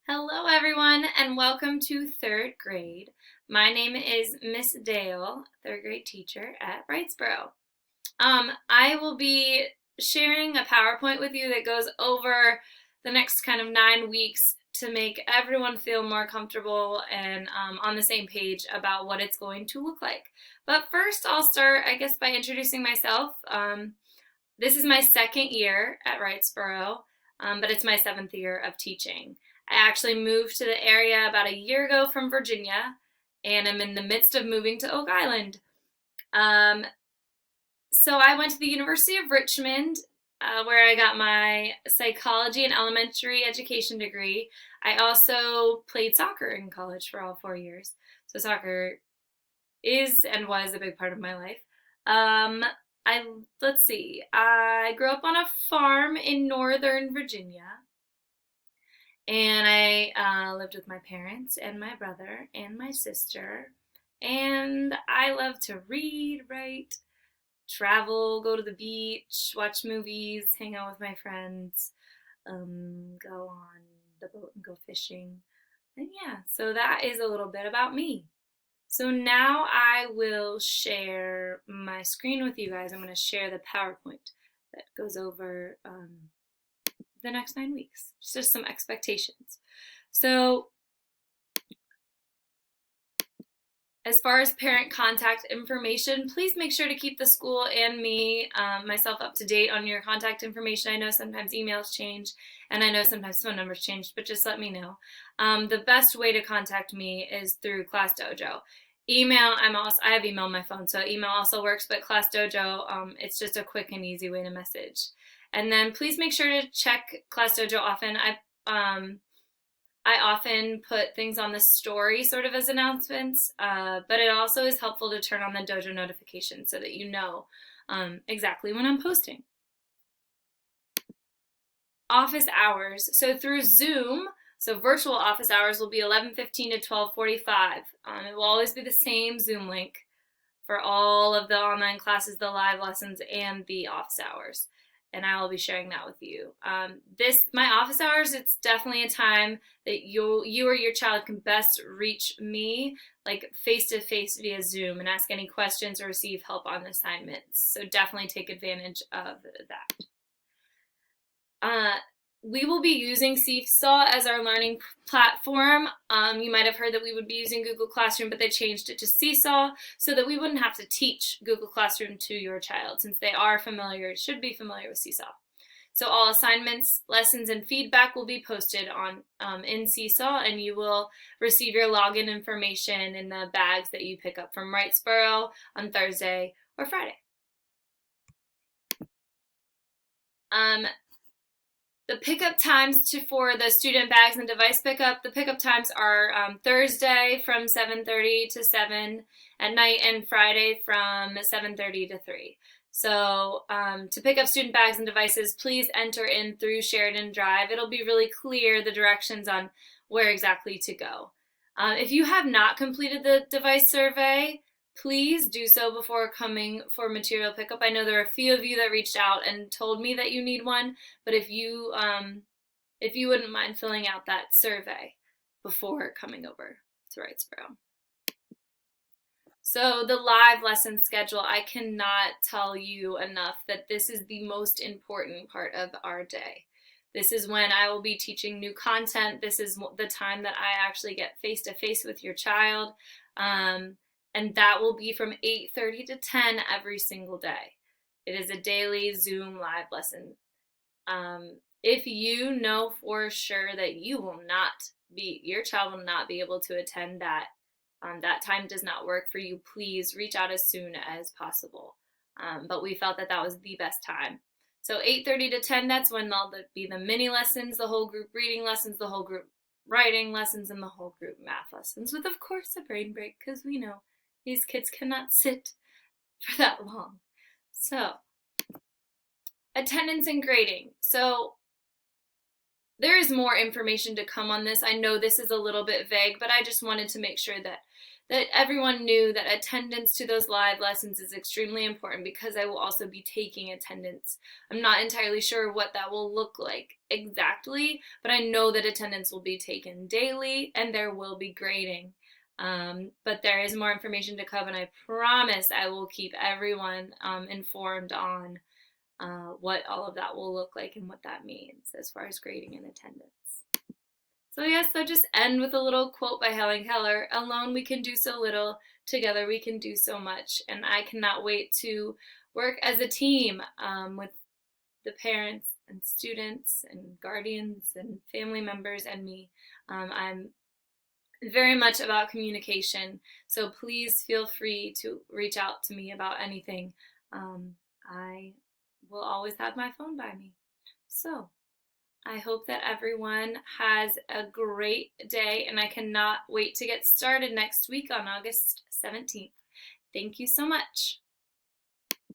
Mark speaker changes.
Speaker 1: Hello, everyone, and welcome to third grade. My name is Miss Dale, third grade teacher at Wrightsboro. I will be sharing a PowerPoint with you that goes over the next kind of 9 weeks to make everyone feel more comfortable and on the same page about what it's going to look like. But first, I'll start, I guess, by introducing myself. This is my second year at Wrightsboro, but it's my seventh year of teaching. I actually moved to the area about a year ago from Virginia, and I'm in the midst of moving to Oak Island. So I went to the University of Richmond, where I got my psychology and elementary education degree. I also played soccer in college for all 4 years. So soccer is and was a big part of my life. Let's see. I grew up on a farm in northern Virginia, and I lived with my parents and my brother and my sister. And I love to read, write, travel, go to the beach, watch movies, hang out with my friends, go on the boat and go fishing. And yeah, so that is a little bit about me. So now I will share my screen with you guys. I'm going to share the PowerPoint that goes over the next 9 weeks. Just some expectations. So as far as parent contact information, please make sure to keep the school and myself up to date on your contact information. I know sometimes emails change, and I know sometimes phone numbers change, but just let me know. The best way to contact me is through Class Dojo. Email, I have email on my phone, so email also works, but Class Dojo, it's just a quick and easy way to message. And then please make sure to check Class Dojo often. I often put things on the story sort of as announcements, but it also is helpful to turn on the dojo notification so that you know exactly when I'm posting. Office hours. So through Zoom, so virtual office hours will be 11:15 to 12:45. It will always be the same Zoom link for all of the online classes, the live lessons, and the office hours. And I will be sharing that with you. My office hours, it's definitely a time that you or your child can best reach me, like face to face via Zoom, and ask any questions or receive help on assignments. So definitely take advantage of that. We will be using Seesaw as our learning platform. You might have heard that we would be using Google Classroom, but they changed it to Seesaw so that we wouldn't have to teach Google Classroom to your child, since they should be familiar with Seesaw. So all assignments, lessons, and feedback will be posted in Seesaw, and you will receive your login information in the bags that you pick up from Wrightsboro on Thursday or Friday. The pickup times for the student bags and device pickup, the pickup times are Thursday from 7:30 to 7 at night and Friday from 7:30 to 3. So to pick up student bags and devices, please enter in through Sheridan Drive. It'll be really clear the directions on where exactly to go. If you have not completed the device survey, please do so before coming for material pickup. I know there are a few of you that reached out and told me that you need one, but if you wouldn't mind filling out that survey before coming over to Wrightsboro. So the live lesson schedule, I cannot tell you enough that this is the most important part of our day. This is when I will be teaching new content. This is the time that I actually get face-to-face with your child. And that will be from 8:30 to 10 every single day. It is a daily Zoom live lesson. If you know for sure that your child will not be able to attend that, that time does not work for you, please reach out as soon as possible. But we felt that was the best time. So 8:30 to 10, that's when there'll be the mini lessons, the whole group reading lessons, the whole group writing lessons, and the whole group math lessons, with of course a brain break, because we know these kids cannot sit for that long. So, attendance and grading. So, there is more information to come on this. I know this is a little bit vague, but I just wanted to make sure that everyone knew that attendance to those live lessons is extremely important, because I will also be taking attendance. I'm not entirely sure what that will look like exactly, but I know that attendance will be taken daily and there will be grading. But there is more information to come, and I promise I will keep everyone informed on what all of that will look like and what that means as far as grading and attendance. So yes, I'll just end with a little quote by Helen Keller: "Alone we can do so little, together we can do so much." And I cannot wait to work as a team with the parents and students and guardians and family members and me. I'm very much about communication, so please feel free to reach out to me about anything. I will always have my phone by me. So I hope that everyone has a great day, and I cannot wait to get started next week on August 17th. Thank you so much.